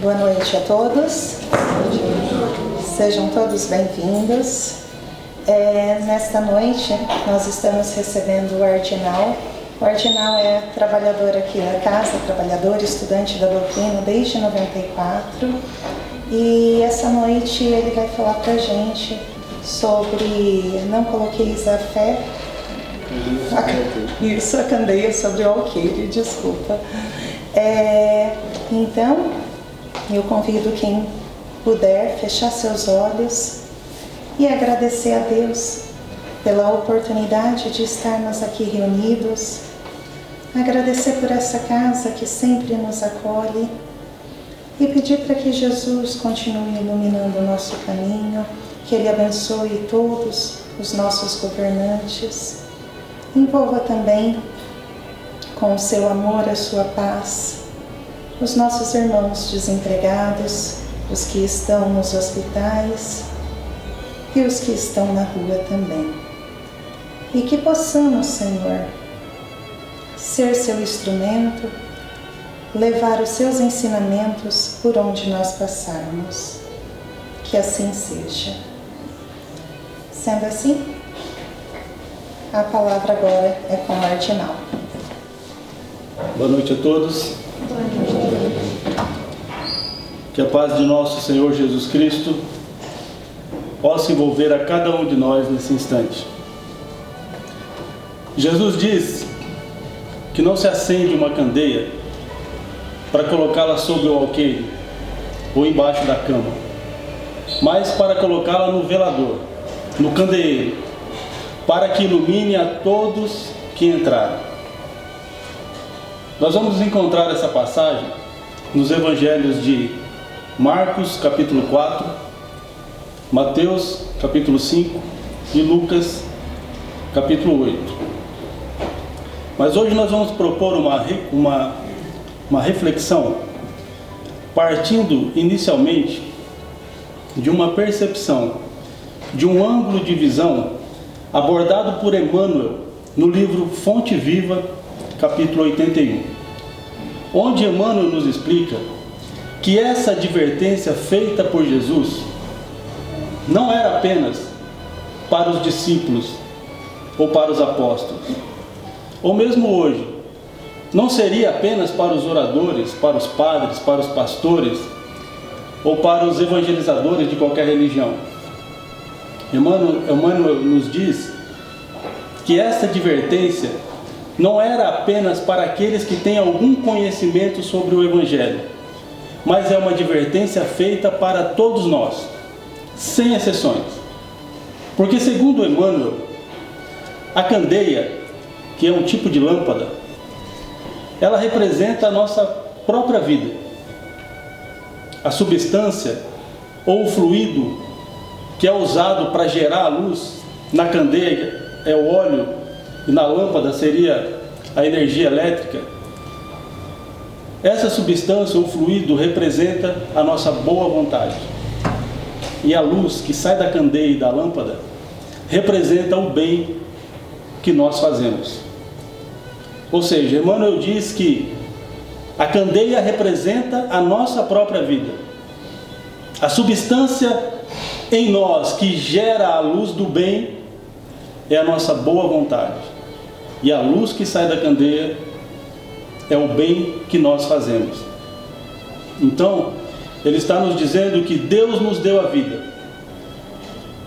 Boa noite a todos. Sejam todos bem-vindos. Nesta noite nós estamos recebendo o Ardinal. O Ardinal é trabalhador aqui da casa, trabalhador, estudante da doutrina desde 94. E essa noite ele vai falar pra gente sobre Não Coloqueis a Fé. A candeia sobre o alqueire, desculpa. Então, eu convido quem puder fechar seus olhos e agradecer a Deus pela oportunidade de estarmos aqui reunidos, agradecer por essa casa que sempre nos acolhe e pedir para que Jesus continue iluminando o nosso caminho, que Ele abençoe todos os nossos governantes, envolva também com o seu amor, a sua paz, os nossos irmãos desempregados, os que estão nos hospitais e os que estão na rua também. E que possamos, Senhor, ser seu instrumento, levar os seus ensinamentos por onde nós passarmos. Que assim seja. Sendo assim, a palavra agora é com o Ardinal. Boa noite a todos. Que a paz de nosso Senhor Jesus Cristo possa envolver a cada um de nós nesse instante. Jesus diz que não se acende uma candeia para colocá-la sobre o alqueire ou embaixo da cama, mas para colocá-la no velador, no candeeiro, para que ilumine a todos que entrarem. Nós vamos encontrar essa passagem nos evangelhos de Marcos, capítulo 4, Mateus, capítulo 5 e Lucas, capítulo 8. Mas hoje nós vamos propor uma reflexão partindo inicialmente de uma percepção, de um ângulo de visão abordado por Emmanuel no livro Fonte Viva, capítulo 81, onde Emmanuel nos explica que essa advertência feita por Jesus não era apenas para os discípulos ou para os apóstolos, ou mesmo hoje, não seria apenas para os oradores, para os padres, para os pastores ou para os evangelizadores de qualquer religião. Emmanuel nos diz que essa advertência não era apenas para aqueles que têm algum conhecimento sobre o Evangelho, mas é uma advertência feita para todos nós, sem exceções. Porque, segundo Emmanuel, a candeia, que é um tipo de lâmpada, ela representa a nossa própria vida. A substância ou o fluido que é usado para gerar a luz na candeia é o óleo, e na lâmpada seria a energia elétrica. Essa substância ou fluido representa a nossa boa vontade. E a luz que sai da candeia e da lâmpada representa o bem que nós fazemos. Ou seja, Emmanuel diz que a candeia representa a nossa própria vida. A substância em nós que gera a luz do bem é a nossa boa vontade. E a luz que sai da candeia é o bem que nós fazemos. Então, ele está nos dizendo que Deus nos deu a vida.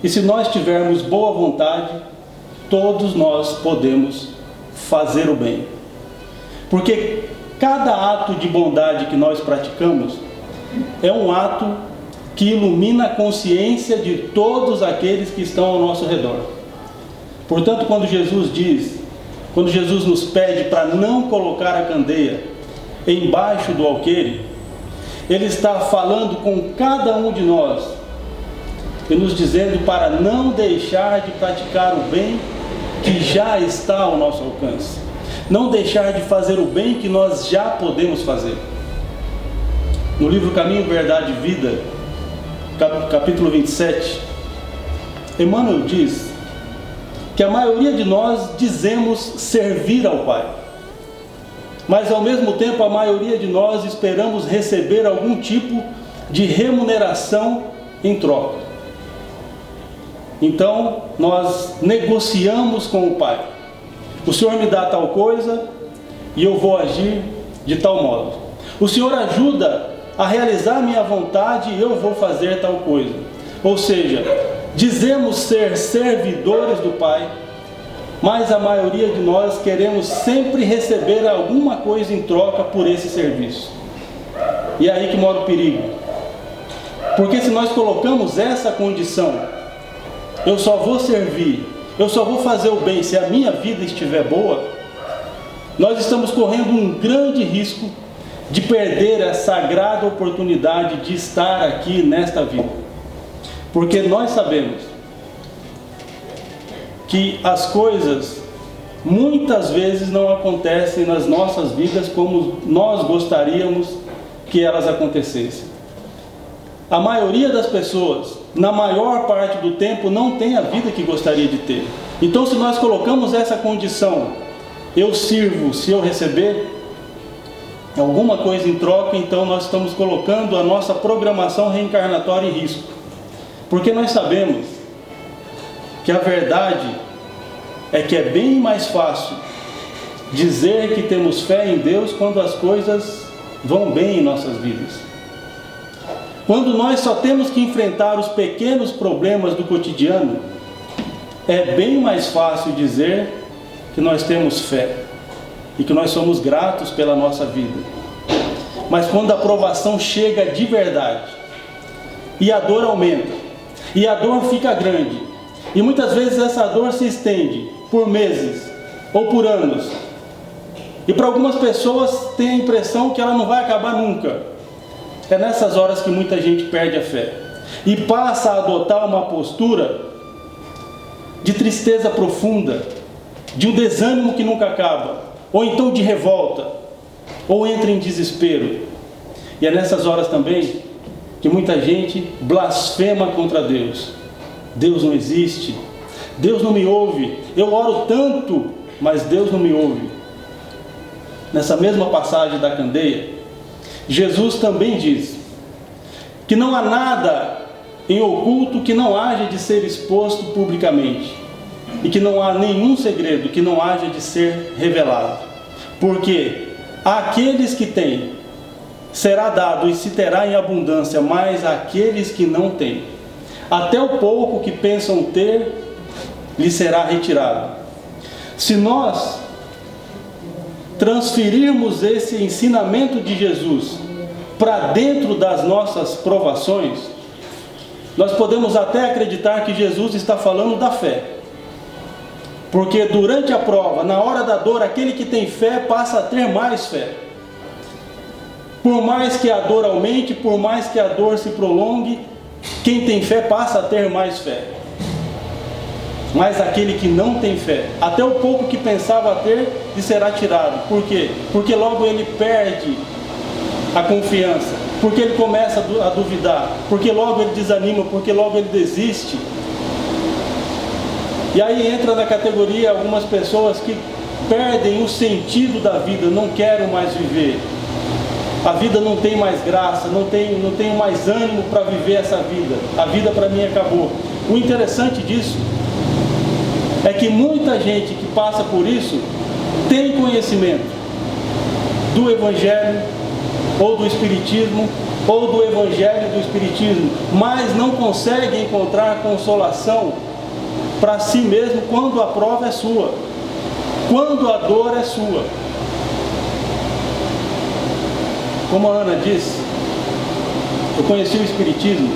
E se nós tivermos boa vontade, todos nós podemos fazer o bem. Porque cada ato de bondade que nós praticamos é um ato que ilumina a consciência de todos aqueles que estão ao nosso redor. Portanto, quando Jesus nos pede para não colocar a candeia embaixo do alqueire, Ele está falando com cada um de nós e nos dizendo para não deixar de praticar o bem que já está ao nosso alcance. Não deixar de fazer o bem que nós já podemos fazer. No livro Caminho, Verdade e Vida, capítulo 27, Emmanuel diz que a maioria de nós dizemos servir ao Pai. mas ao mesmo tempo a maioria de nós esperamos receber algum tipo de remuneração em troca. Então nós negociamos com o Pai. O Senhor me dá tal coisa e eu vou agir de tal modo. O Senhor ajuda a realizar minha vontade e eu vou fazer tal coisa. Ou seja, dizemos ser servidores do Pai, mas a maioria de nós queremos sempre receber alguma coisa em troca por esse serviço. E é aí que mora o perigo. Porque se nós colocamos essa condição, eu só vou servir, eu só vou fazer o bem se a minha vida estiver boa, nós estamos correndo um grande risco de perder a sagrada oportunidade de estar aqui nesta vida. Porque nós sabemos que as coisas muitas vezes não acontecem nas nossas vidas como nós gostaríamos que elas acontecessem. A maioria das pessoas, na maior parte do tempo, não tem a vida que gostaria de ter. Então, se nós colocamos essa condição, eu sirvo se eu receber alguma coisa em troca, então nós estamos colocando a nossa programação reencarnatória em risco. Porque nós sabemos que a verdade é que é bem mais fácil dizer que temos fé em Deus quando as coisas vão bem em nossas vidas. Quando nós só temos que enfrentar os pequenos problemas do cotidiano, é bem mais fácil dizer que nós temos fé e que nós somos gratos pela nossa vida. Mas quando a provação chega de verdade, e a dor aumenta, e a dor fica grande, e muitas vezes essa dor se estende por meses ou por anos, e para algumas pessoas tem a impressão que ela não vai acabar nunca. É nessas horas que muita gente perde a fé e passa a adotar uma postura de tristeza profunda, de um desânimo que nunca acaba, ou então de revolta, ou entra em desespero. E é nessas horas também que muita gente blasfema contra Deus. Deus não existe, Deus não me ouve, eu oro tanto, mas Deus não me ouve. Nessa mesma passagem da candeia, Jesus também diz que não há nada em oculto que não haja de ser exposto publicamente, e que não há nenhum segredo que não haja de ser revelado. Porque àqueles que têm será dado e se terá em abundância, mas àqueles que não têm, até o pouco que pensam ter, lhes será retirado. Se nós transferirmos esse ensinamento de Jesus para dentro das nossas provações, nós podemos até acreditar que Jesus está falando da fé. Porque durante a prova, na hora da dor, aquele que tem fé passa a ter mais fé. Por mais que a dor aumente, por mais que a dor se prolongue, quem tem fé passa a ter mais fé. Mas aquele que não tem fé, até o pouco que pensava ter, lhe será tirado. Por quê? Porque logo ele perde a confiança, porque ele começa a duvidar, porque logo ele desanima, porque logo ele desiste. E aí entra na categoria algumas pessoas que perdem o sentido da vida, não querem mais viver. A vida não tem mais graça, não tenho mais ânimo para viver essa vida. A vida para mim acabou. O interessante disso é que muita gente que passa por isso tem conhecimento do Evangelho ou do Espiritismo, ou do Evangelho do Espiritismo, mas não consegue encontrar consolação para si mesmo quando a prova é sua, quando a dor é sua. Como a Ana disse, eu conheci o Espiritismo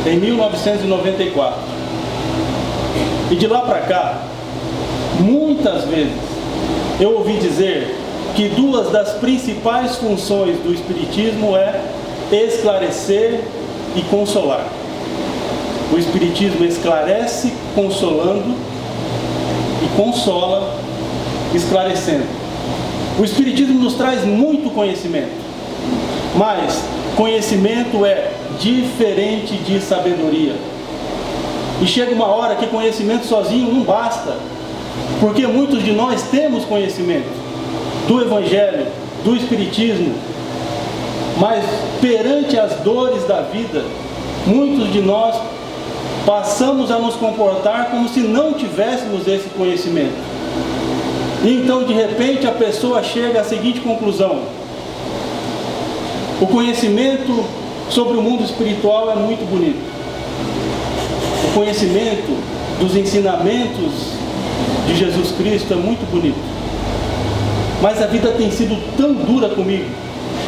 em 1994. E de lá para cá, muitas vezes, eu ouvi dizer que duas das principais funções do Espiritismo é esclarecer e consolar. O Espiritismo esclarece consolando e consola esclarecendo. O Espiritismo nos traz muito conhecimento, mas conhecimento é diferente de sabedoria. E chega uma hora que conhecimento sozinho não basta, porque muitos de nós temos conhecimento do Evangelho, do Espiritismo, mas perante as dores da vida, muitos de nós passamos a nos comportar como se não tivéssemos esse conhecimento. E então, de repente, a pessoa chega à seguinte conclusão: o conhecimento sobre o mundo espiritual é muito bonito. O conhecimento dos ensinamentos de Jesus Cristo é muito bonito. Mas a vida tem sido tão dura comigo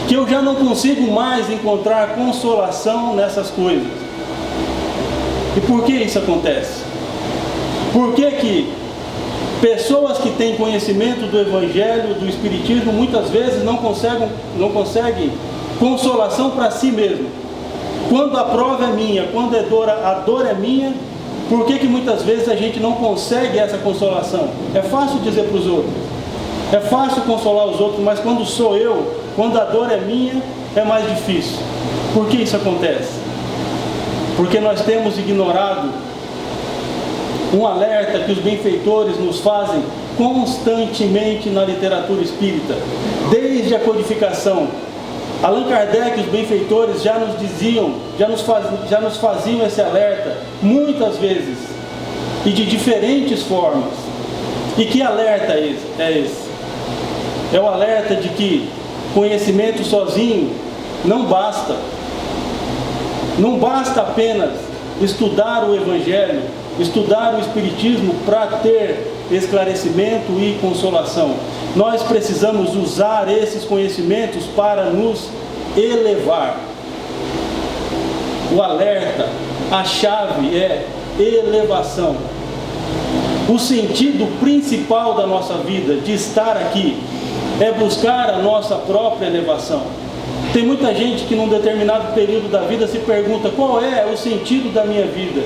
que eu já não consigo mais encontrar consolação nessas coisas. E por que isso acontece? Por que pessoas que têm conhecimento do Evangelho, do Espiritismo, muitas vezes não conseguem consolação para si mesmo? Quando a prova é minha, quando a dor é minha, por que muitas vezes a gente não consegue essa consolação? É fácil dizer para os outros, é fácil consolar os outros, mas quando sou eu, quando a dor é minha, é mais difícil. Por que isso acontece? Porque nós temos ignorado um alerta que os benfeitores nos fazem constantemente na literatura espírita, desde a codificação. Allan Kardec e os benfeitores já nos diziam, já nos faziam esse alerta muitas vezes e de diferentes formas. E que alerta é esse? É o alerta de que conhecimento sozinho não basta. Não basta apenas estudar o Evangelho, estudar o Espiritismo para ter esclarecimento e consolação. Nós precisamos usar esses conhecimentos para nos elevar. O alerta, a chave é elevação. O sentido principal da nossa vida, de estar aqui, é buscar a nossa própria elevação. Tem muita gente que num determinado período da vida se pergunta: qual é o sentido da minha vida?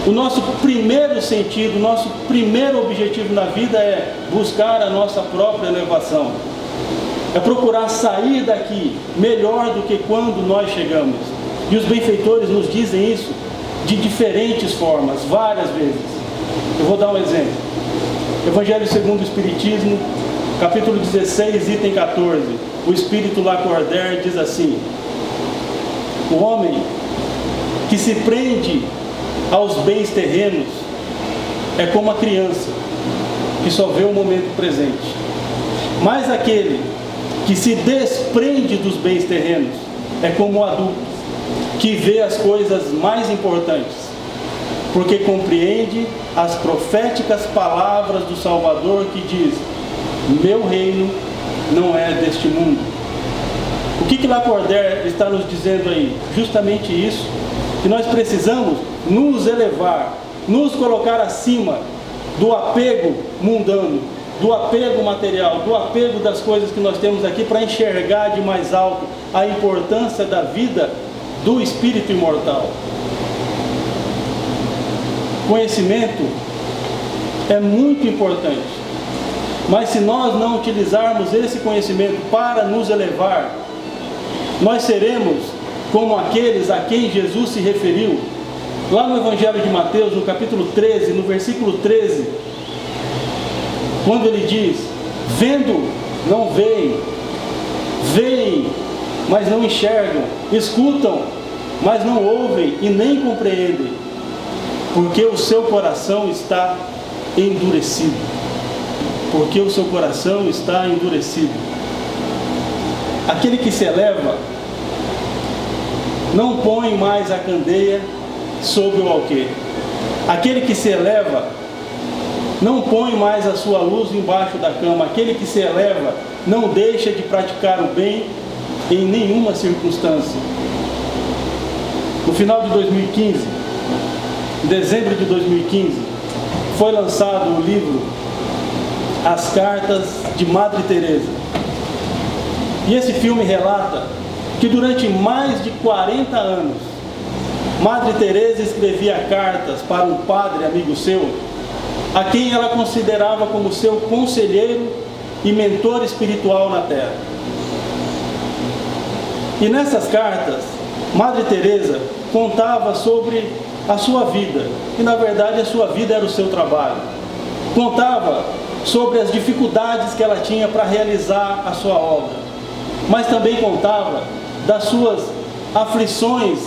O nosso primeiro sentido, o nosso primeiro objetivo na vida é buscar a nossa própria elevação. É procurar sair daqui melhor do que quando nós chegamos. E os benfeitores nos dizem isso de diferentes formas, várias vezes. Eu vou dar um exemplo. Evangelho segundo o Espiritismo, capítulo 16, item 14. O Espírito Lacordaire diz assim: o homem que se prende aos bens terrenos é como a criança que só vê o momento presente. Mas aquele que se desprende dos bens terrenos é como o adulto que vê as coisas mais importantes, porque compreende as proféticas palavras do Salvador que diz: meu reino não é deste mundo. O que Lacordaire está nos dizendo aí? Justamente isso, que nós precisamos nos elevar, nos colocar acima do apego mundano, do apego material, do apego das coisas que nós temos aqui, para enxergar de mais alto a importância da vida do espírito imortal. Conhecimento é muito importante, mas se nós não utilizarmos esse conhecimento para nos elevar, nós seremos como aqueles a quem Jesus se referiu lá no Evangelho de Mateus, no capítulo 13, no versículo 13, quando ele diz: vendo, não veem, veem, mas não enxergam, escutam, mas não ouvem e nem compreendem, porque o seu coração está endurecido. Porque o seu coração está endurecido. Aquele que se eleva não põe mais a candeia sobre o alqueire. Aquele que se eleva não põe mais a sua luz embaixo da cama. Aquele que se eleva não deixa de praticar o bem em nenhuma circunstância. No final de 2015, em dezembro de 2015, foi lançado o livro As Cartas de Madre Teresa. E esse filme relata que durante mais de 40 anos, Madre Teresa escrevia cartas para um padre amigo seu, a quem ela considerava como seu conselheiro e mentor espiritual na Terra. E nessas cartas, Madre Teresa contava sobre a sua vida, e na verdade a sua vida era o seu trabalho. Contava sobre as dificuldades que ela tinha para realizar a sua obra. mas também contava das suas aflições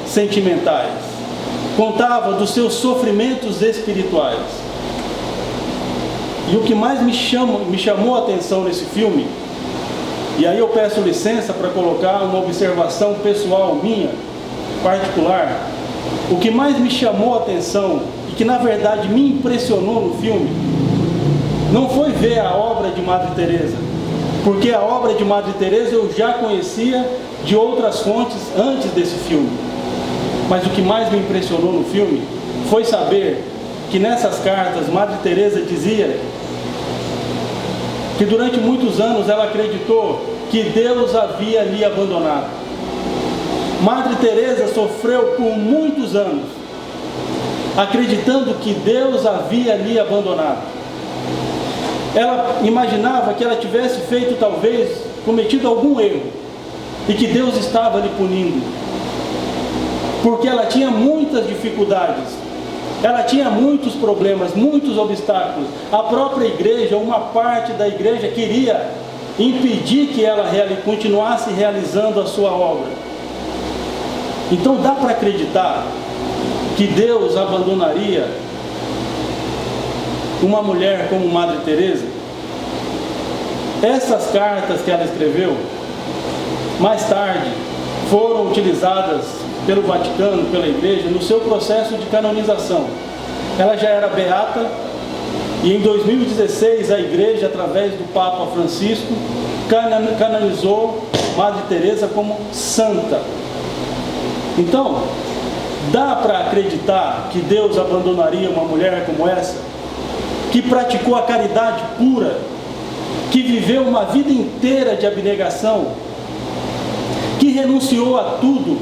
sentimentais, contava dos seus sofrimentos espirituais. E o que mais me chamou a atenção nesse filme, e aí eu peço licença para colocar uma observação pessoal minha, particular, o que mais me chamou a atenção e que na verdade me impressionou no filme, não foi ver a obra de Madre Teresa, porque a obra de Madre Teresa eu já conhecia de outras fontes antes desse filme. Mas o que mais me impressionou no filme foi saber que nessas cartas Madre Teresa dizia que durante muitos anos ela acreditou que Deus havia lhe abandonado. Madre Teresa sofreu por muitos anos acreditando que Deus havia lhe abandonado. Ela imaginava que ela tivesse feito, talvez, cometido algum erro e que Deus estava lhe punindo, porque ela tinha muitas dificuldades, ela tinha muitos problemas, muitos obstáculos. A própria igreja, uma parte da igreja queria impedir que ela continuasse realizando a sua obra. Então dá para acreditar que Deus abandonaria uma mulher como Madre Teresa? Essas cartas que ela escreveu, mais tarde, foram utilizadas pelo Vaticano, pela igreja, no seu processo de canonização. Ela já era beata e em 2016 a igreja, através do Papa Francisco, canonizou Madre Teresa como santa. Então, dá para acreditar que Deus abandonaria uma mulher como essa, que praticou a caridade pura, que viveu uma vida inteira de abnegação, que renunciou a tudo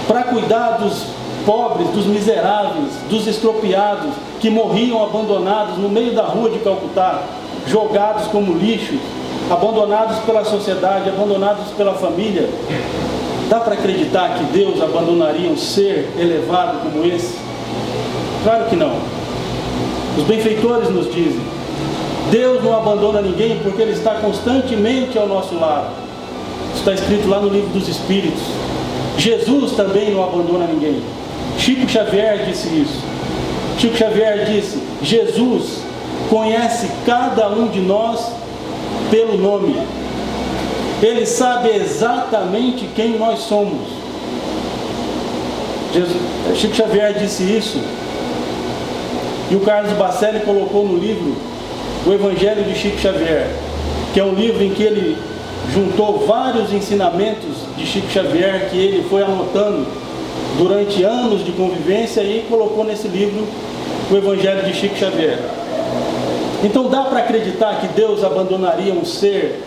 para cuidar dos pobres, dos miseráveis, dos estropiados, que morriam abandonados no meio da rua de Calcutá, jogados como lixo, abandonados pela sociedade, abandonados pela família. Dá para acreditar que Deus abandonaria um ser elevado como esse? Claro que não. Os benfeitores nos dizem: Deus não abandona ninguém porque Ele está constantemente ao nosso lado. Isso está escrito lá no Livro dos Espíritos. Jesus também não abandona ninguém. Chico Xavier disse isso. Chico Xavier disse: Jesus conhece cada um de nós pelo nome. Ele sabe exatamente quem nós somos. Chico Xavier disse isso. E o Carlos Bacelli colocou no livro o Evangelho de Chico Xavier, que é um livro em que ele juntou vários ensinamentos de Chico Xavier que ele foi anotando durante anos de convivência e colocou nesse livro o Evangelho de Chico Xavier. Então dá para acreditar que Deus abandonaria um ser,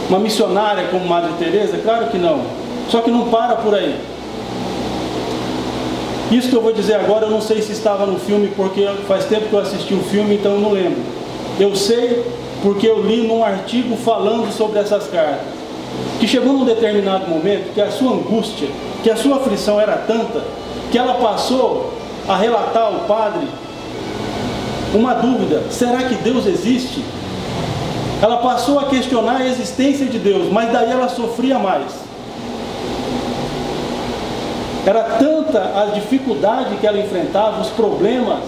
uma missionária como Madre Teresa? Claro que não. Só que não para por aí. Isso que eu vou dizer agora, eu não sei se estava no filme, porque faz tempo que eu assisti o filme, então eu não lembro. Eu sei porque eu li num artigo falando sobre essas cartas, que chegou num determinado momento que a sua angústia, que a sua aflição era tanta, que ela passou a relatar ao padre uma dúvida: será que Deus existe? Ela passou a questionar a existência de Deus, mas daí ela sofria mais. Era tanta a dificuldade que ela enfrentava, os problemas,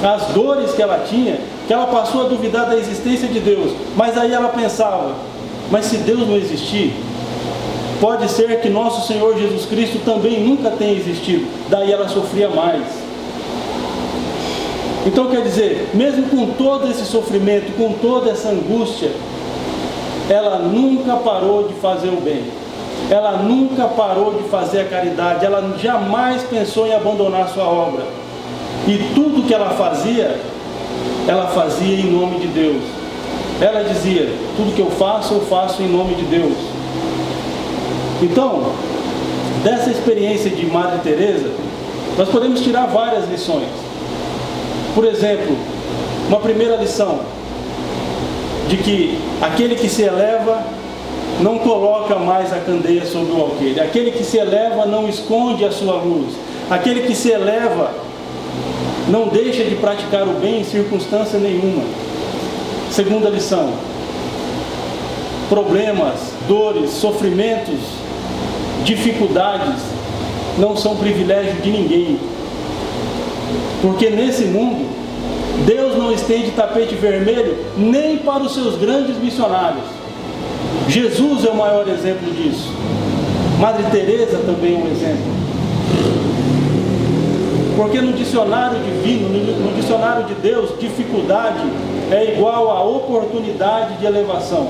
as dores que ela tinha, que ela passou a duvidar da existência de Deus. Mas aí ela pensava: mas se Deus não existir, pode ser que nosso Senhor Jesus Cristo também nunca tenha existido. Daí ela sofria mais. Então quer dizer, mesmo com todo esse sofrimento, com toda essa angústia, ela nunca parou de fazer o bem. Ela nunca parou de fazer a caridade. Ela jamais pensou em abandonar sua obra. E tudo que ela fazia em nome de Deus. Ela dizia: tudo que eu faço em nome de Deus. Então, dessa experiência de Madre Teresa, nós podemos tirar várias lições. Por exemplo, uma primeira lição, de que aquele que se eleva não coloca mais a candeia sobre o alqueire. Aquele que se eleva não esconde a sua luz. Aquele que se eleva não deixa de praticar o bem em circunstância nenhuma. Segunda lição: problemas, dores, sofrimentos, dificuldades não são privilégio de ninguém. Porque nesse mundo, Deus não estende tapete vermelho nem para os seus grandes missionários. Jesus é o maior exemplo disso. Madre Teresa também é um exemplo. Porque no dicionário divino, no dicionário de Deus, dificuldade é igual a oportunidade de elevação.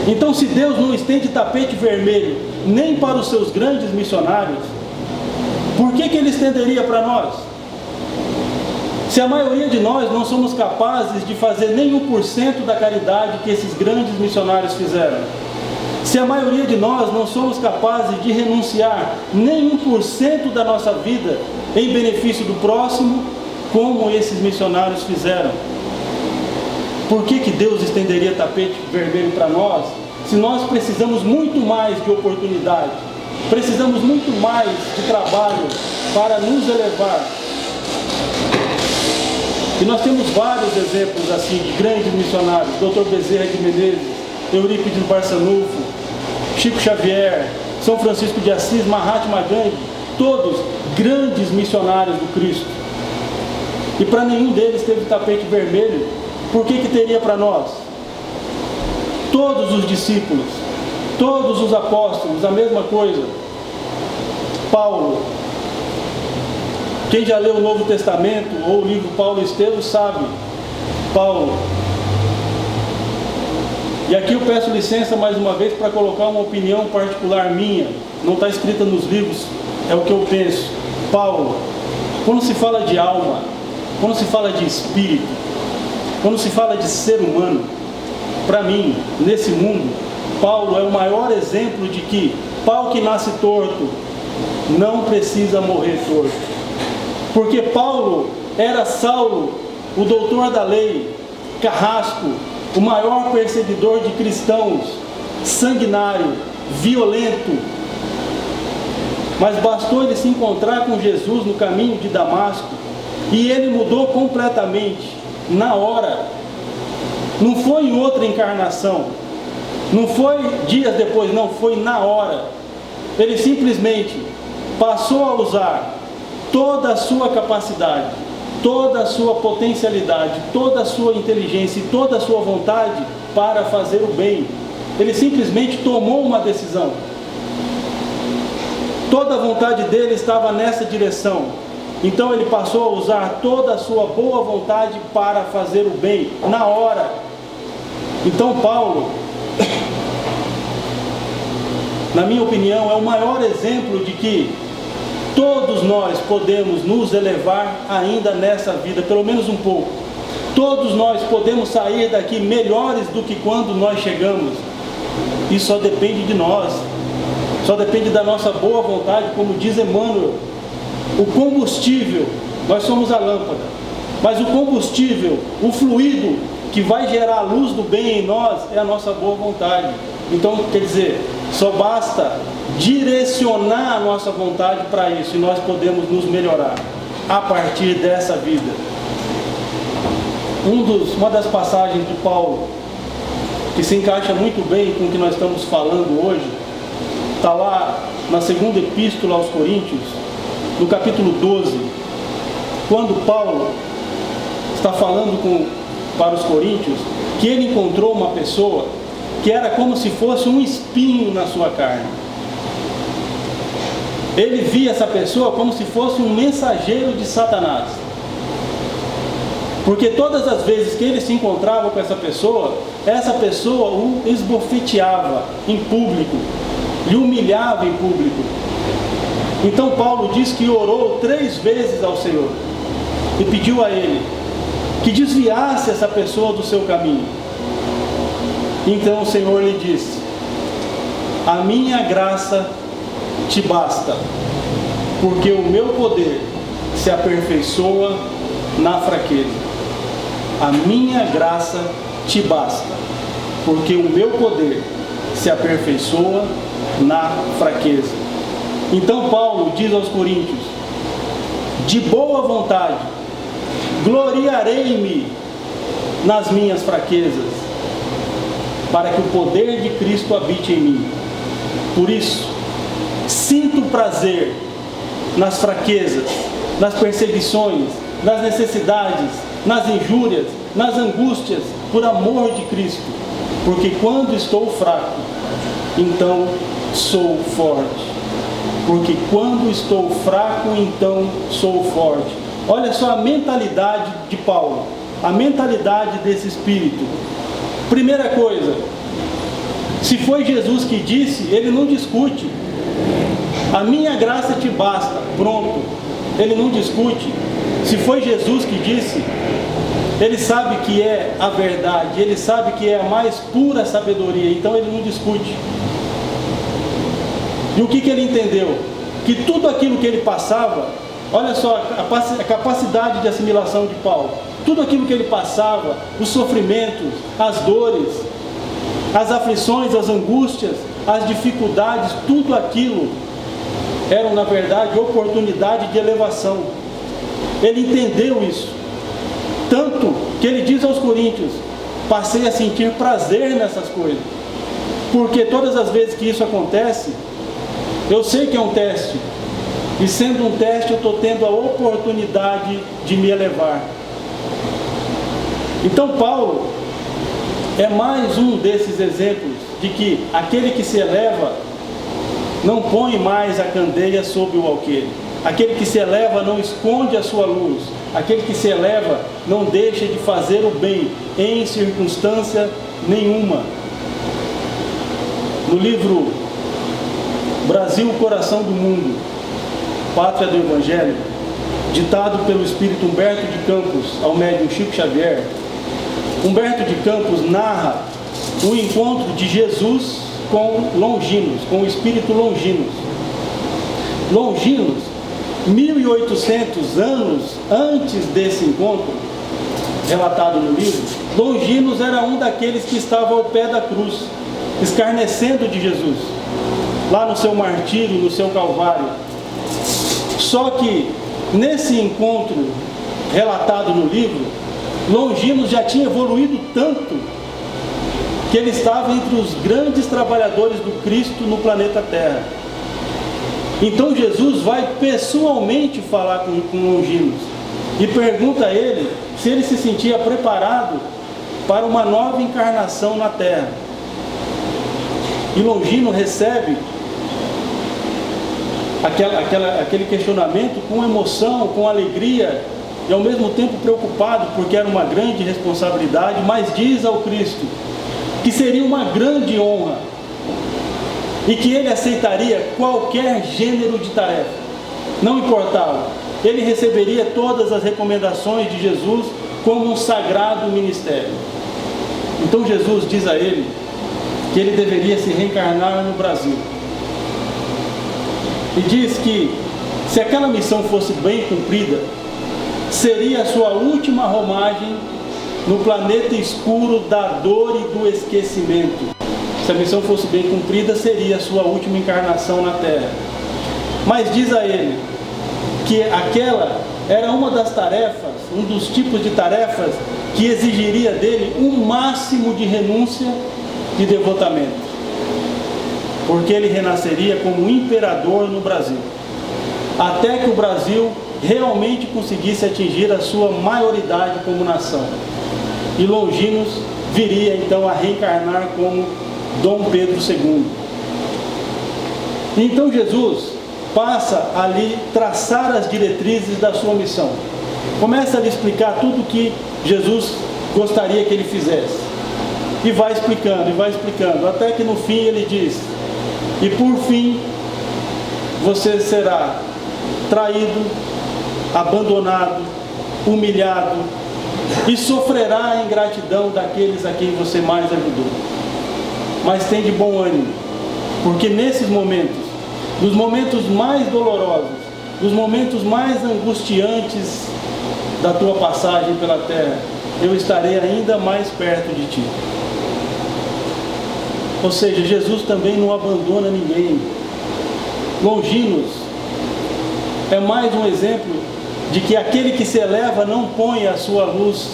Então, se Deus não estende tapete vermelho nem para os seus grandes missionários, por que Ele estenderia para nós? Se a maioria de nós não somos capazes de fazer nem 1% da caridade que esses grandes missionários fizeram, se a maioria de nós não somos capazes de renunciar nem 1% da nossa vida em benefício do próximo, como esses missionários fizeram, por que Deus estenderia tapete vermelho para nós, se nós precisamos muito mais de oportunidade, precisamos muito mais de trabalho para nos elevar? E nós temos vários exemplos assim de grandes missionários: Dr. Bezerra de Menezes, Eurípides Barçanufo, Chico Xavier, São Francisco de Assis, Mahatma Gandhi, todos grandes missionários do Cristo. E para nenhum deles teve tapete vermelho. Por que teria para nós? Todos os discípulos, todos os apóstolos, a mesma coisa. Paulo, quem já leu o Novo Testamento ou o livro Paulo e Estevão sabe. Paulo. E aqui eu peço licença mais uma vez para colocar uma opinião particular minha. Não está escrita nos livros, é o que eu penso. Paulo, quando se fala de alma, quando se fala de espírito, quando se fala de ser humano, para mim, nesse mundo, Paulo é o maior exemplo de que pau que nasce torto não precisa morrer torto. Porque Paulo era Saulo, o doutor da lei, carrasco, o maior perseguidor de cristãos, sanguinário, violento. Mas bastou ele se encontrar com Jesus no caminho de Damasco e ele mudou completamente, na hora. Não foi em outra encarnação, não foi dias depois, não, foi na hora. Ele simplesmente passou a usar toda a sua capacidade, toda a sua potencialidade, toda a sua inteligência e toda a sua vontade para fazer o bem. Ele simplesmente tomou uma decisão. Toda a vontade dele estava nessa direção. Então ele passou a usar toda a sua boa vontade para fazer o bem, na hora. Então Paulo, na minha opinião, é o maior exemplo de que todos nós podemos nos elevar ainda nessa vida, pelo menos um pouco. Todos nós podemos sair daqui melhores do que quando nós chegamos. E só depende de nós. Só depende da nossa boa vontade, como diz Emmanuel. O combustível, nós somos a lâmpada. Mas o combustível, o fluido que vai gerar a luz do bem em nós é a nossa boa vontade. Então, quer dizer, só basta direcionar a nossa vontade para isso e nós podemos nos melhorar a partir dessa vida. Uma das passagens de Paulo que se encaixa muito bem com o que nós estamos falando hoje está lá na segunda epístola aos Coríntios, no capítulo 12, quando Paulo está falando para os coríntios que ele encontrou uma pessoa que era como se fosse um espinho na sua carne. Ele via essa pessoa como se fosse um mensageiro de Satanás. Porque todas as vezes que ele se encontrava com essa pessoa o esbofeteava em público, lhe humilhava em público. Então Paulo diz que orou 3 vezes ao Senhor e pediu a ele que desviasse essa pessoa do seu caminho. Então o Senhor lhe disse: a minha graça te basta, porque o meu poder se aperfeiçoa na fraqueza. A minha graça te basta, porque o meu poder se aperfeiçoa na fraqueza. Então Paulo diz aos coríntios: de boa vontade gloriarei-me nas minhas fraquezas. para que o poder de Cristo habite em mim. Por isso, sinto prazer nas fraquezas, nas perseguições, nas necessidades, nas injúrias, nas angústias, por amor de Cristo. Porque quando estou fraco, então sou forte. Porque quando estou fraco, então sou forte. Olha só a mentalidade de Paulo, a mentalidade desse Espírito. Primeira coisa, se foi Jesus que disse, ele não discute. A minha graça te basta, pronto. Ele não discute. Se foi Jesus que disse, ele sabe que é a verdade, ele sabe que é a mais pura sabedoria, então ele não discute. E o que ele entendeu? Que tudo aquilo que ele passava, olha só a capacidade de assimilação de Paulo, tudo aquilo que ele passava, os sofrimentos, as dores, as aflições, as angústias, as dificuldades, tudo aquilo eram na verdade oportunidade de elevação. Ele entendeu isso, tanto que ele diz aos Coríntios, passei a sentir prazer nessas coisas, porque todas as vezes que isso acontece, eu sei que é um teste, e sendo um teste eu estou tendo a oportunidade de me elevar. Então Paulo é mais um desses exemplos de que aquele que se eleva não põe mais a candeia sob o alqueire. Aquele que se eleva não esconde a sua luz. Aquele que se eleva não deixa de fazer o bem em circunstância nenhuma. No livro Brasil, Coração do Mundo, Pátria do Evangelho, ditado pelo espírito Humberto de Campos ao médium Chico Xavier, Humberto de Campos narra o encontro de Jesus com Longinos, com o espírito Longinos. Longinos, 1800 anos antes desse encontro, relatado no livro, Longinos era um daqueles que estava ao pé da cruz, escarnecendo de Jesus, lá no seu martírio, no seu calvário. Só que, nesse encontro relatado no livro, Longinos já tinha evoluído tanto que ele estava entre os grandes trabalhadores do Cristo no planeta Terra. Então Jesus vai pessoalmente falar com Longinos e pergunta a ele se ele se sentia preparado para uma nova encarnação na Terra. E Longino recebe aquele questionamento com emoção, com alegria, e ao mesmo tempo preocupado, porque era uma grande responsabilidade, mas diz ao Cristo que seria uma grande honra e que ele aceitaria qualquer gênero de tarefa, não importava, ele receberia todas as recomendações de Jesus como um sagrado ministério. Então Jesus diz a ele que ele deveria se reencarnar no Brasil, e diz que se aquela missão fosse bem cumprida, seria a sua última romagem no planeta escuro da dor e do esquecimento. Se a missão fosse bem cumprida, seria a sua última encarnação na Terra. Mas diz a ele que aquela era uma das tarefas, um dos tipos de tarefas que exigiria dele um máximo de renúncia e devotamento, porque ele renasceria como imperador no Brasil, até que o Brasil realmente conseguisse atingir a sua maioridade como nação. E Longinos viria então a reencarnar como Dom Pedro II. Então Jesus passa a lhe traçar as diretrizes da sua missão. Começa a lhe explicar tudo o que Jesus gostaria que ele fizesse. E vai explicando, até que no fim ele diz: e por fim, você será traído, abandonado, humilhado, e sofrerá a ingratidão daqueles a quem você mais ajudou. Mas tem de bom ânimo, porque nesses momentos, nos momentos mais dolorosos, nos momentos mais angustiantes da tua passagem pela terra, eu estarei ainda mais perto de ti. Ou seja, Jesus também não abandona ninguém. Longinos é mais um exemplo de que aquele que se eleva não põe a sua luz,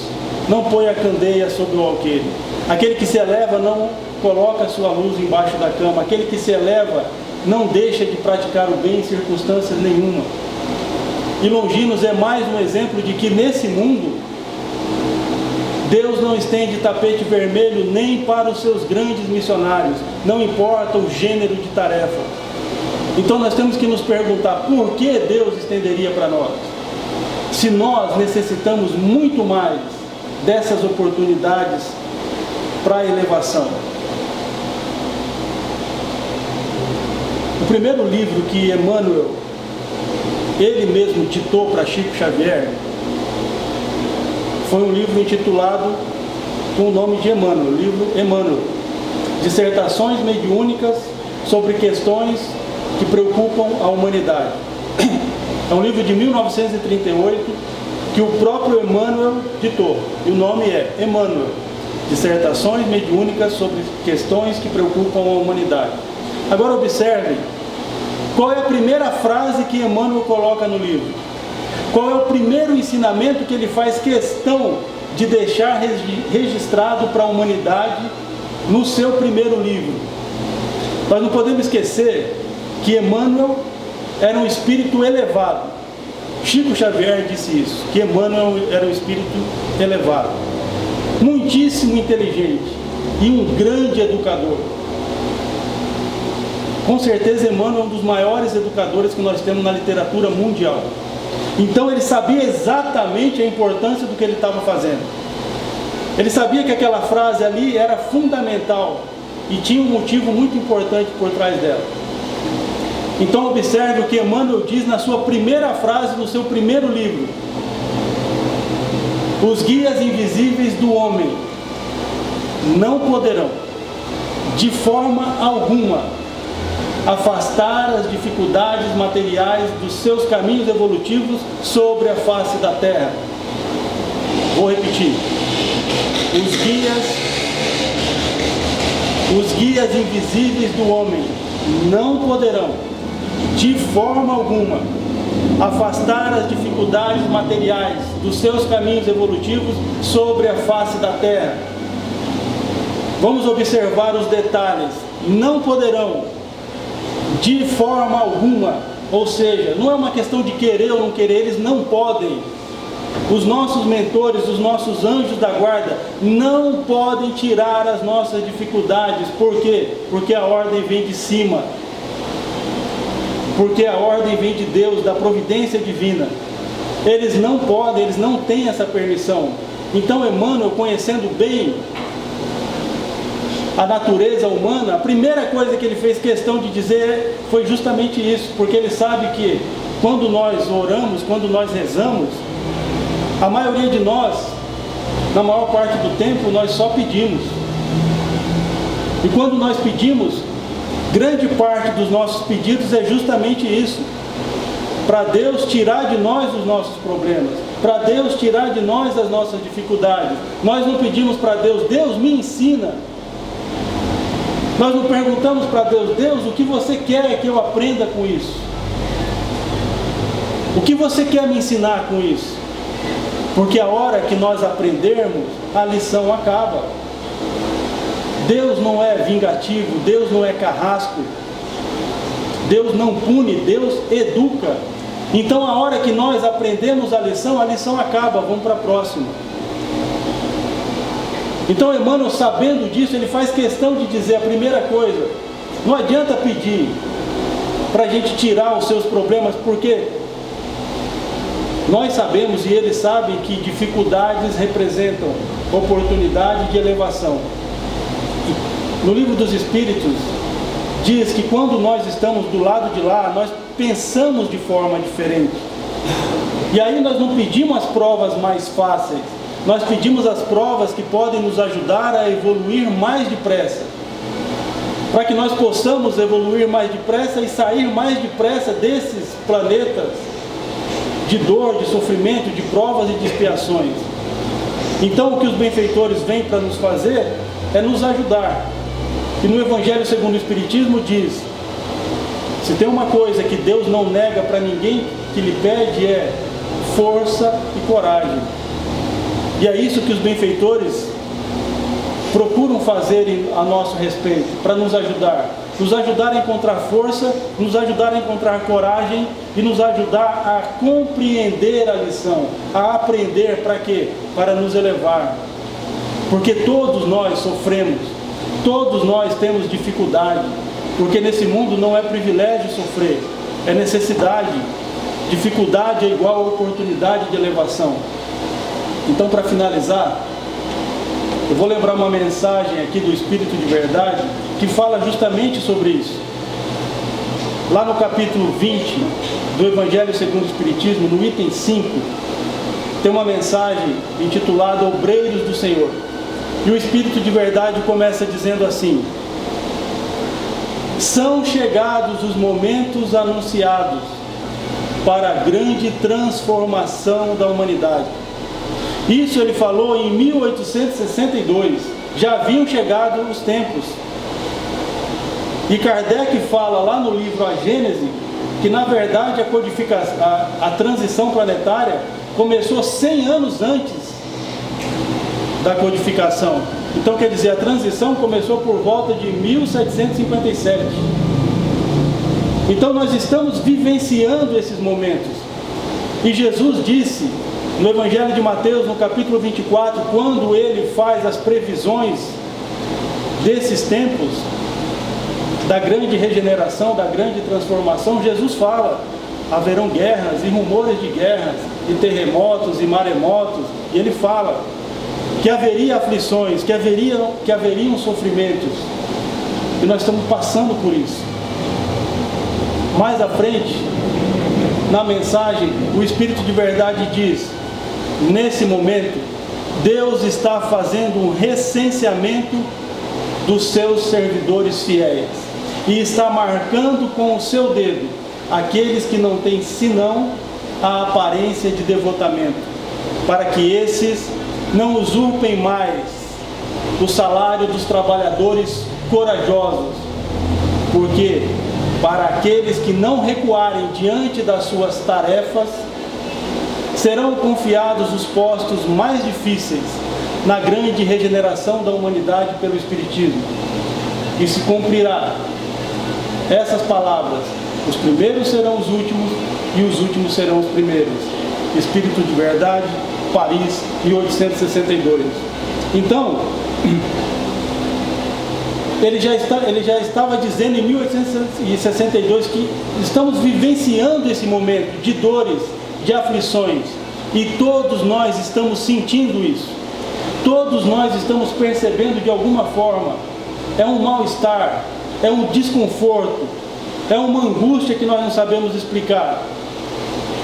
não põe a candeia sobre o alqueire. Aquele que se eleva não coloca a sua luz embaixo da cama. Aquele que se eleva não deixa de praticar o bem em circunstâncias nenhuma. E Longinos é mais um exemplo de que nesse mundo, Deus não estende tapete vermelho nem para os seus grandes missionários, não importa o gênero de tarefa. Então nós temos que nos perguntar, por que Deus estenderia para nós? Se nós necessitamos muito mais dessas oportunidades para a elevação. O primeiro livro que Emmanuel, ele mesmo ditou para Chico Xavier, foi um livro intitulado com o nome de Emmanuel, o livro Emmanuel, Dissertações Mediúnicas sobre Questões que Preocupam a Humanidade. É um livro de 1938 que o próprio Emmanuel ditou, e o nome é Emmanuel, Dissertações Mediúnicas sobre Questões que Preocupam a Humanidade. Agora observe, qual é a primeira frase que Emmanuel coloca no livro? Qual é o primeiro ensinamento que ele faz questão de deixar registrado para a humanidade no seu primeiro livro? Nós não podemos esquecer que Emmanuel era um espírito elevado. Chico Xavier disse isso, que Emmanuel era um espírito elevado, muitíssimo inteligente e um grande educador. Com certeza Emmanuel é um dos maiores educadores que nós temos na literatura mundial. Então ele sabia exatamente a importância do que ele estava fazendo. Ele sabia que aquela frase ali era fundamental e tinha um motivo muito importante por trás dela. Então observe o que Emmanuel diz na sua primeira frase do seu primeiro livro. Os guias invisíveis do homem não poderão, de forma alguma, afastar as dificuldades materiais dos seus caminhos evolutivos sobre a face da Terra. Vou repetir. Os guias invisíveis do homem não poderão, de forma alguma, afastar as dificuldades materiais dos seus caminhos evolutivos sobre a face da Terra. Vamos observar os detalhes. Não poderão, de forma alguma, ou seja, não é uma questão de querer ou não querer, eles não podem. Os nossos mentores, os nossos anjos da guarda, não podem tirar as nossas dificuldades. Por quê? Porque a ordem vem de cima. Porque a ordem vem de Deus, da providência divina. Eles não podem, eles não têm essa permissão. Então Emmanuel, conhecendo bem a natureza humana, a primeira coisa que ele fez questão de dizer foi justamente isso, porque ele sabe que quando nós oramos, quando nós rezamos, a maioria de nós, na maior parte do tempo, nós só pedimos. E quando nós pedimos, grande parte dos nossos pedidos é justamente isso, para Deus tirar de nós os nossos problemas, para Deus tirar de nós as nossas dificuldades. Nós não pedimos para Deus, Deus me ensina. Nós não perguntamos para Deus, Deus, o que você quer que eu aprenda com isso? O que você quer me ensinar com isso? Porque a hora que nós aprendermos, a lição acaba. Deus não é vingativo, Deus não é carrasco, Deus não pune, Deus educa. Então a hora que nós aprendemos a lição acaba, vamos para a próxima. Então Emmanuel, sabendo disso, ele faz questão de dizer a primeira coisa: não adianta pedir para a gente tirar os seus problemas, porque nós sabemos e eles sabem que dificuldades representam oportunidade de elevação. No Livro dos Espíritos diz que quando nós estamos do lado de lá, nós pensamos de forma diferente. E aí nós não pedimos as provas mais fáceis, nós pedimos as provas que podem nos ajudar a evoluir mais depressa, para que nós possamos evoluir mais depressa e sair mais depressa desses planetas de dor, de sofrimento, de provas e de expiações. Então o que os benfeitores vêm para nos fazer é nos ajudar. E no Evangelho segundo o Espiritismo diz: se tem uma coisa que Deus não nega para ninguém que lhe pede, é força e coragem. E é isso que os benfeitores procuram fazer a nosso respeito para nos ajudar a encontrar força, nos ajudar a encontrar coragem e nos ajudar a compreender a lição, a aprender para quê? Para nos elevar. Porque todos nós sofremos, todos nós temos dificuldade, porque nesse mundo não é privilégio sofrer, é necessidade. Dificuldade é igual a oportunidade de elevação. Então, para finalizar, eu vou lembrar uma mensagem aqui do Espírito de Verdade que fala justamente sobre isso. Lá no capítulo 20 do Evangelho segundo o Espiritismo, no item 5, tem uma mensagem intitulada Obreiros do Senhor. E o Espírito de Verdade começa dizendo assim: são chegados os momentos anunciados para a grande transformação da humanidade. Isso ele falou em 1862, já haviam chegado os tempos. E Kardec fala lá no livro A Gênese, que na verdade a transição planetária começou 100 anos antes da codificação. Então quer dizer, a transição começou por volta de 1757. Então nós estamos vivenciando esses momentos. E Jesus disse no Evangelho de Mateus, no capítulo 24, quando ele faz as previsões desses tempos, da grande regeneração, da grande transformação, Jesus fala: haverão guerras e rumores de guerras, e terremotos e maremotos, e ele fala que haveria aflições, que haveriam sofrimentos, e nós estamos passando por isso. Mais à frente, na mensagem, o Espírito de Verdade diz: nesse momento, Deus está fazendo um recenseamento dos seus servidores fiéis e está marcando com o seu dedo aqueles que não têm senão a aparência de devotamento, para que esses não usurpem mais o salário dos trabalhadores corajosos, porque para aqueles que não recuarem diante das suas tarefas, serão confiados os postos mais difíceis na grande regeneração da humanidade pelo Espiritismo. E se cumprirá essas palavras: os primeiros serão os últimos e os últimos serão os primeiros. Espírito de Verdade, Paris, 1862. Então, ele já estava dizendo em 1862 que estamos vivenciando esse momento de dores, de aflições, e todos nós estamos sentindo isso, todos nós estamos percebendo de alguma forma. É um mal-estar, é um desconforto, é uma angústia que nós não sabemos explicar,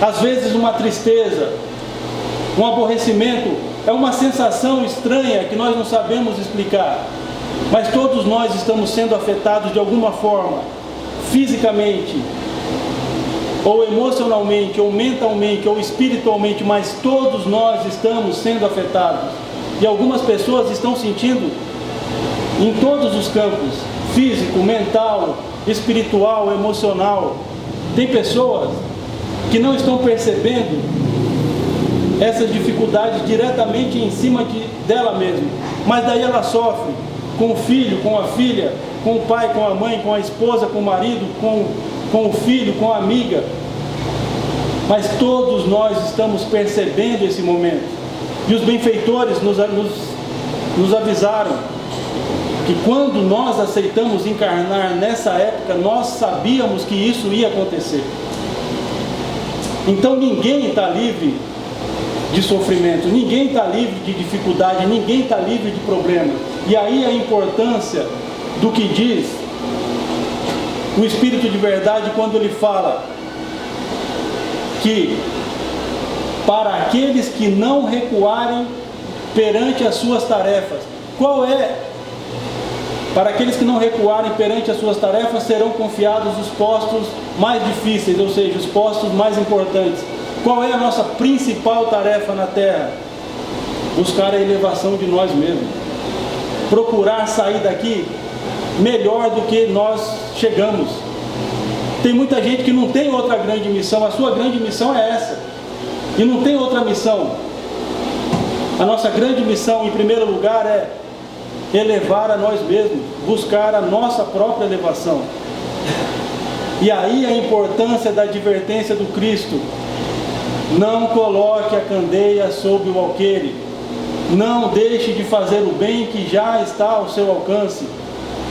às vezes uma tristeza, um aborrecimento, é uma sensação estranha que nós não sabemos explicar, mas todos nós estamos sendo afetados de alguma forma, fisicamente, ou emocionalmente, ou mentalmente, ou espiritualmente, mas todos nós estamos sendo afetados. E algumas pessoas estão sentindo em todos os campos, físico, mental, espiritual, emocional. Tem pessoas que não estão percebendo essas dificuldades diretamente em cima dela mesma, mas daí ela sofre com o filho, com a filha, com o pai, com a mãe, com a esposa, com o marido, com o filho, com a amiga. Mas todos nós estamos percebendo esse momento. E os benfeitores nos avisaram que quando nós aceitamos encarnar nessa época, nós sabíamos que isso ia acontecer. Então ninguém está livre de sofrimento, ninguém está livre de dificuldade, ninguém está livre de problema. E aí a importância do que diz o Espírito de Verdade quando ele fala que para aqueles que não recuarem perante as suas tarefas, qual é? Para aqueles que não recuarem perante as suas tarefas, serão confiados os postos mais difíceis, ou seja, os postos mais importantes. Qual é a nossa principal tarefa na Terra? Buscar a elevação de nós mesmos. Procurar sair daqui melhor do que nós chegamos. Tem muita gente que não tem outra grande missão, a sua grande missão é essa. E não tem outra missão. A nossa grande missão, em primeiro lugar, é elevar a nós mesmos, buscar a nossa própria elevação. E aí a importância da advertência do Cristo: não coloque a candeia sob o alqueire, não deixe de fazer o bem que já está ao seu alcance,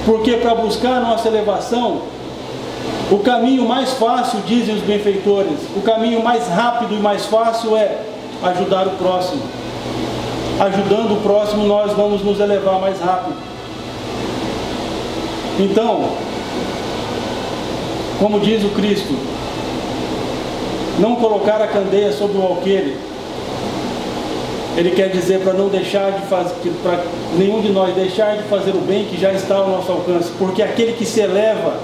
porque para buscar a nossa elevação, o caminho mais fácil, dizem os benfeitores, o caminho mais rápido e mais fácil é ajudar o próximo. Ajudando o próximo, nós vamos nos elevar mais rápido. Então, como diz o Cristo, não colocar a candeia sobre o alqueire, ele quer dizer para não deixar de fazer, para nenhum de nós deixar de fazer o bem que já está ao nosso alcance, porque aquele que se eleva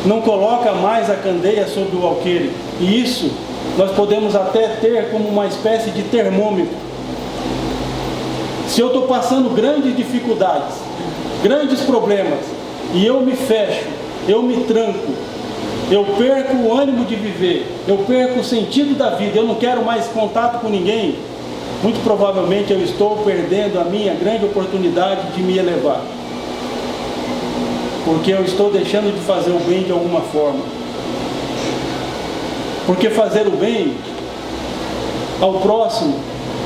não coloca mais a candeia sobre o alqueire. E isso nós podemos até ter como uma espécie de termômetro. Se eu estou passando grandes dificuldades, grandes problemas, e eu me fecho, eu me tranco, eu perco o ânimo de viver, eu perco o sentido da vida, eu não quero mais contato com ninguém, muito provavelmente eu estou perdendo a minha grande oportunidade de me elevar. Porque eu estou deixando de fazer o bem de alguma forma. Porque fazer o bem ao próximo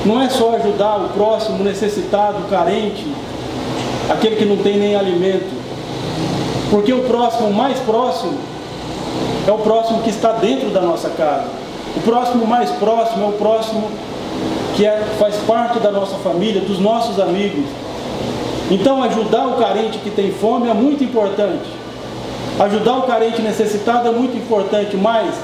não é só ajudar o próximo necessitado, carente, aquele que não tem nem alimento. Porque o próximo mais próximo é o próximo que está dentro da nossa casa. O próximo mais próximo é o próximo que faz parte da nossa família, dos nossos amigos. Então ajudar o carente que tem fome é muito importante. Ajudar o carente necessitado é muito importante, mas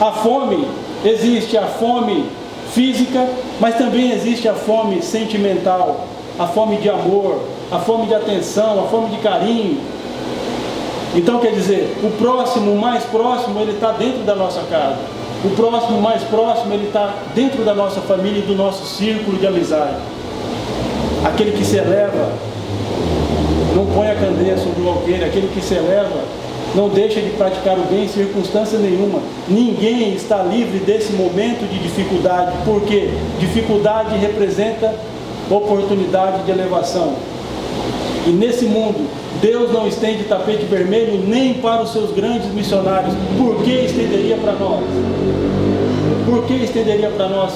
a fome, existe a fome física, mas também existe a fome sentimental, a fome de amor, a fome de atenção, a fome de carinho. Então quer dizer, o próximo mais próximo, ele está dentro da nossa casa. O próximo mais próximo, ele está dentro da nossa família e do nosso círculo de amizade. Aquele que se eleva não põe a candeia sobre o alqueire. Aquele que se eleva não deixa de praticar o bem em circunstância nenhuma. Ninguém está livre desse momento de dificuldade, porque dificuldade representa oportunidade de elevação. E nesse mundo, Deus não estende tapete vermelho nem para os seus grandes missionários. Por que estenderia para nós? Por que estenderia para nós?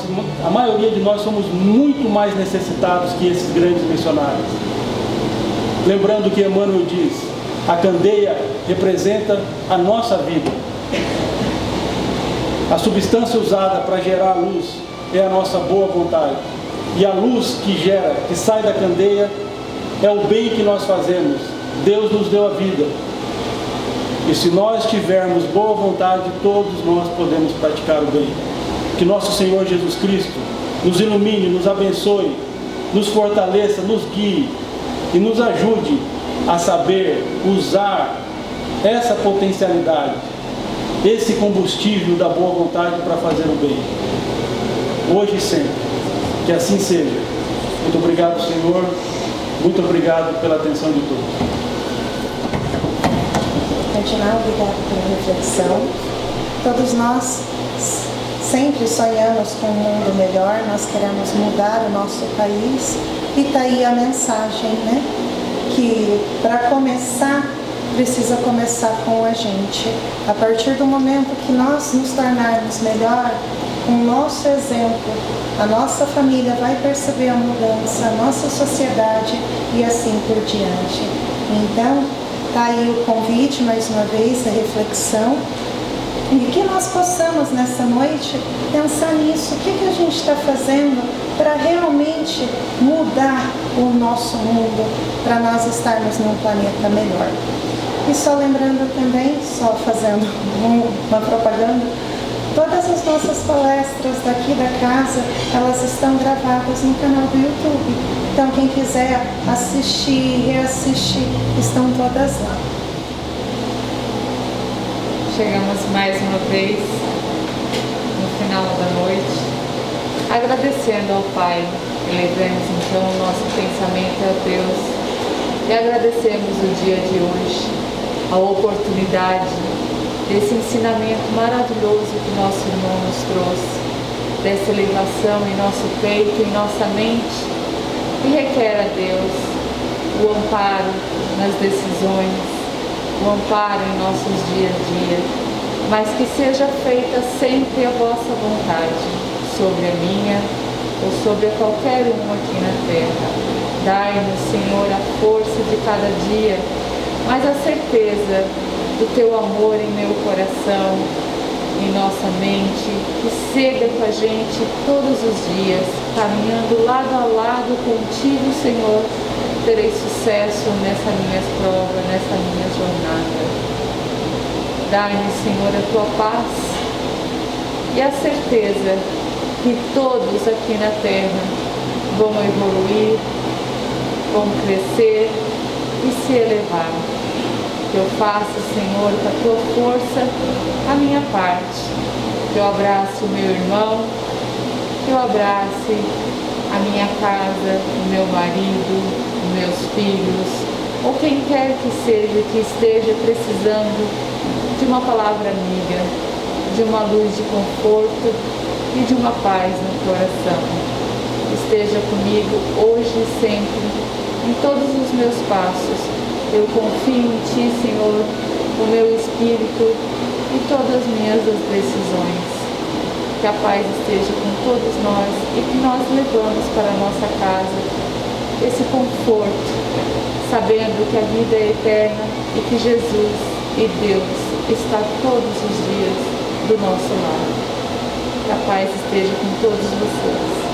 A maioria de nós somos muito mais necessitados que esses grandes missionários. Lembrando que Emmanuel diz, a candeia representa a nossa vida. A substância usada para gerar a luz é a nossa boa vontade. E a luz que gera, que sai da candeia, é o bem que nós fazemos. Deus nos deu a vida. E se nós tivermos boa vontade, todos nós podemos praticar o bem. Que nosso Senhor Jesus Cristo nos ilumine, nos abençoe, nos fortaleça, nos guie e nos ajude a saber usar essa potencialidade, esse combustível da boa vontade para fazer o bem, hoje e sempre. Que assim seja. Muito obrigado, Senhor. Muito obrigado pela atenção de todos. Cardinal, obrigado pela reflexão. Todos nós sempre sonhamos com um mundo melhor, nós queremos mudar o nosso país, e está aí a mensagem, né? Que para começar, precisa começar com a gente. A partir do momento que nós nos tornarmos melhor, com o nosso exemplo, a nossa família vai perceber a mudança, a nossa sociedade e assim por diante. Então, está aí o convite, mais uma vez, a reflexão, e que nós possamos nessa noite pensar nisso, o que a gente está fazendo para realmente mudar o nosso mundo, para nós estarmos num planeta melhor. E só lembrando também, só fazendo uma propaganda, todas as nossas palestras daqui da casa, elas estão gravadas no canal do YouTube. Então quem quiser assistir, reassistir, estão todas lá. Chegamos mais uma vez no final da noite, agradecendo ao Pai. Elevemos então o nosso pensamento a Deus e agradecemos o dia de hoje, a oportunidade desse ensinamento maravilhoso que nosso irmão nos trouxe, dessa elevação em nosso peito, em nossa mente, e requer a Deus o amparo nas decisões, o amparo em nossos dia a dia, mas que seja feita sempre a vossa vontade, sobre a minha ou sobre a qualquer um aqui na terra. Dai-nos, Senhor, a força de cada dia, mas a certeza do Teu amor em meu coração, em nossa mente, que siga com a gente todos os dias, caminhando lado a lado contigo, Senhor. Terei sucesso nessa minha prova, nessa minha jornada. Dai-nos, Senhor, a Tua paz e a certeza que todos aqui na terra vão evoluir, vão crescer e se elevar. Que eu faça, Senhor, com a Tua força a minha parte. Que eu abrace o meu irmão, que eu abrace a minha casa, o meu marido, os meus filhos, ou quem quer que seja que esteja precisando de uma palavra amiga, de uma luz de conforto e de uma paz no coração. Esteja comigo hoje e sempre, em todos os meus passos. Eu confio em Ti, Senhor, o meu espírito e todas as minhas decisões. Que a paz esteja com todos nós e que nós levamos para a nossa casa esse conforto, sabendo que a vida é eterna e que Jesus e Deus está todos os dias do nosso lado. Que a paz esteja com todos vocês.